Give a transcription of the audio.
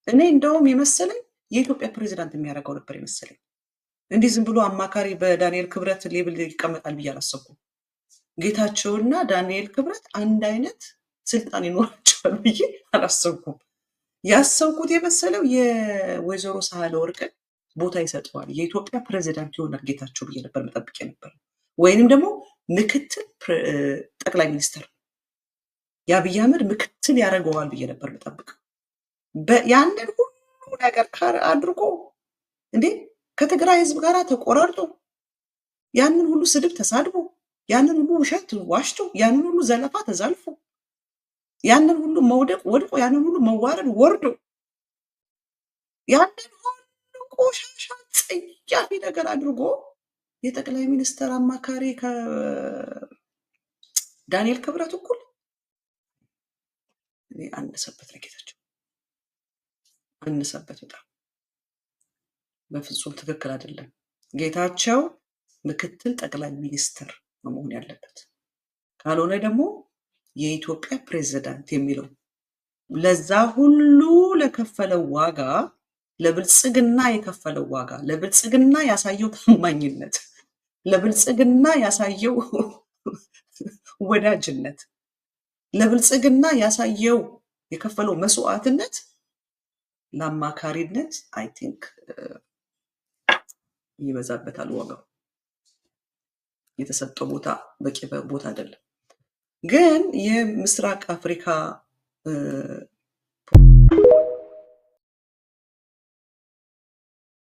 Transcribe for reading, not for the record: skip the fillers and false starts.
እኔ እንደውም የመሰለኝ የኢትዮጵያ ፕሬዝዳንት የሚያደርገው ነበር የመሰለኝ። እንዲህ ዝም ብሎ አማካሪ በዳንኤል ክብረት ሌብል ይቀመጣል ብዬ አላሰብኩም። ጌታቸውና ዳንኤል ክብረት አንድ አይነት ስልጣን ይኖራቸዋል ብዬ አላሰብኩም። ያሰብኩት የመሰለው የወይዘሮ ሳህለወርቅን ቦታ ይሰጠዋል፣ የኢትዮጵያ ፕሬዝዳንት ይሆናል ጌታቸው ብዬ ነበር መጠብቅ ነበር። ወይንም ደግሞ ምክትል ጠቅላይ ሚኒስትር የአብይ አህመድ ምክትል ያደርገዋል ብዬ ነበር መጠብቅ። ያንን ሁሉ ነገር አድርጎ እንዴ ከትግራይ ህዝብ ጋር ተቆራርጦ ያንን ሁሉ ስድብ ተሳድቦ ያንን ሁሉ ውሸት ዋሽቶ ያንን ሁሉ ዘለፋ ተዛልፎ ያንን ሁሉ መውደቅ ወድቆ ያንን ሁሉ መዋረድ ወርዶ ያንን ሁሉ ቆሻሻ ጸያፊ ነገር አድርጎ የጠቅላይ ሚኒስትር አማካሪ ከዳንኤል ክብረት እኩል አነሰበት ለጌታቸው አነሰበት። በጣም በፍጹም ትክክል አይደለም። ጌታቸው ምክትል ጠቅላይ ሚኒስትር መሆን ያለበት፣ ካልሆነ ደግሞ የኢትዮጵያ ፕሬዝዳንት የሚለው ለዛ ሁሉ ለከፈለው ዋጋ፣ ለብልጽግና የከፈለው ዋጋ፣ ለብልጽግና ያሳየው ታማኝነት፣ ለብልጽግና ያሳየው ወዳጅነት፣ ለብልጽግና ያሳየው የከፈለው መስዋዕትነት ለአማካሪነት አይ ቲንክ ይበዛበታል ዋጋው። የተሰጠው ቦታ በቂ ቦታ አይደለም። ግን የምስራቅ አፍሪካ